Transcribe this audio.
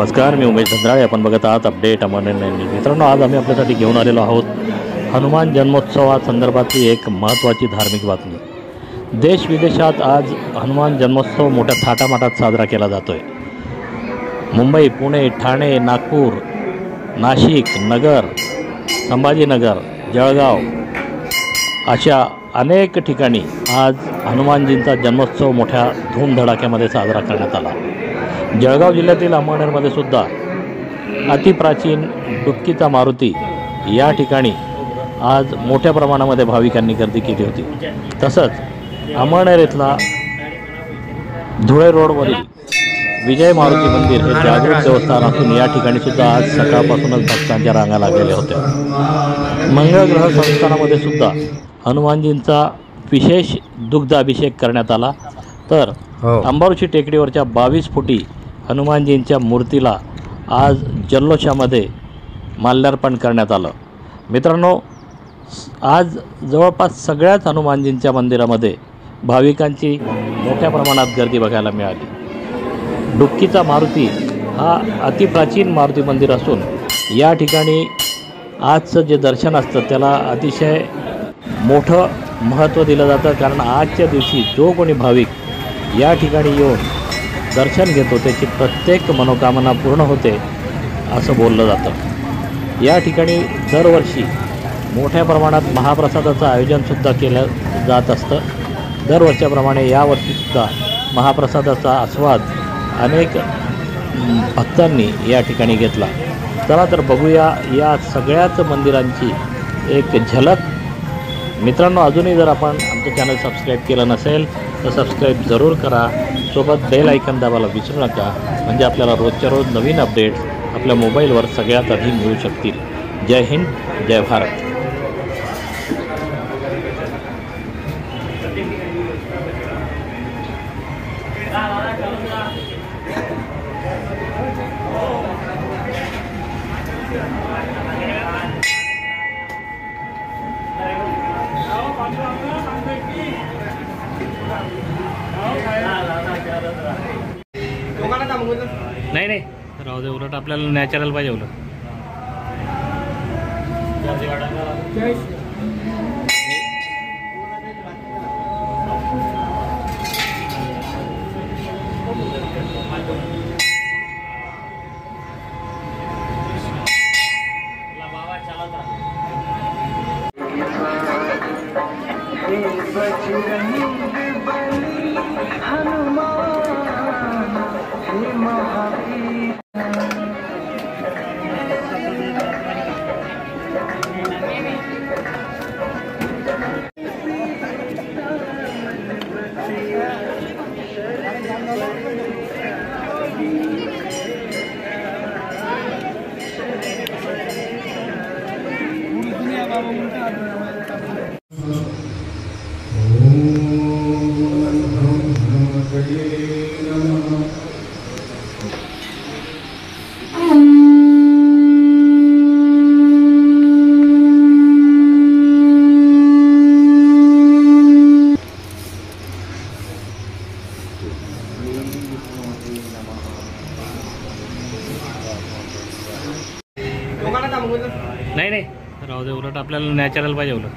नमस्कार, मी उमेश धंद्राळे. आपण बघत आहात अपडेट अमरनेर न्यूज. मित्रांनो, आज आम्ही आपल्यासाठी घेऊन आलेलो आहोत हनुमान जन्मोत्सवासंदर्भातली एक महत्त्वाची धार्मिक बातमी. देश विदेशात आज हनुमान जन्मोत्सव मोठ्या थाटामाटात साजरा केला जातो आहे. मुंबई, पुणे, ठाणे, नागपूर, नाशिक, नगर, संभाजीनगर, जळगाव अशा अनेक ठिकाणी आज हनुमानजींचा जन्मोत्सव मोठ्या धूमधडाक्यामध्ये साजरा करण्यात आला. जळगाव जिल्ह्यातील अमळनेरमध्ये सुद्धा अतिप्राचीन डुबकीचा मारुती या ठिकाणी आज मोठ्या प्रमाणामध्ये भाविकांनी गर्दी केली होती. तसंच अमळनेर इथला धुळे रोडवरील विजय मारुती मंदिर हे जागृत देवस्थान असून या ठिकाणी सुद्धा आज सकाळपासूनच भक्तांच्या रांगा लागलेल्या होत्या. मंगळ ग्रह संस्थानामध्ये सुद्धा हनुमानजींचा विशेष दुग्धाभिषेक करण्यात आला. तर अंबारुची टेकडीवरच्या 22 फुटी हनुमानजींच्या मूर्तीला आज जल्लोषामध्ये माल्यार्पण करण्यात आलं. मित्रांनो, आज जवळपास सगळ्याच हनुमानजींच्या मंदिरामध्ये भाविकांची मोठ्या प्रमाणात गर्दी बघायला मिळाली. डुबकीचा मारुती हा अतिप्राचीन मारुती मंदिर असून या ठिकाणी आजचं जे दर्शन असतं त्याला अतिशय मोठं महत्त्व दिलं जातं. कारण आजच्या दिवशी जो कोणी भाविक या ठिकाणी येऊन दर्शन घेतो त्याची प्रत्येक मनोकामना पूर्ण होते असं बोललं जातं. या ठिकाणी दरवर्षी मोठ्या प्रमाणात महाप्रसादाचं आयोजनसुद्धा केलं जात असतं. दरवर्षाप्रमाणे यावर्षीसुद्धा महाप्रसादाचा आस्वाद अनेक भक्तांनी या ठिकाणी घेतला. चला तर बघूया या सगळ्याच मंदिरांची एक झलक. मित्रांनो, अजूनही जर आपण आमचं चॅनल सबस्क्राईब केलं नसेल तर सबस्क्राईब जरूर करा. सोबत बेल आयकन दाबायला विसरू नका, म्हणजे आपल्याला रोजच्या रोज नवीन अपडेट्स आपल्या मोबाईलवर सगळ्यात आधी मिळू शकतील. जय हिंद, जय भारत. नाही नाही राहू दे, उलट आपल्याला नॅचरल पाहिजे. उलट नाही नाही राहू दे, उलट आपल्याला नॅचरल पाहिजे. उलट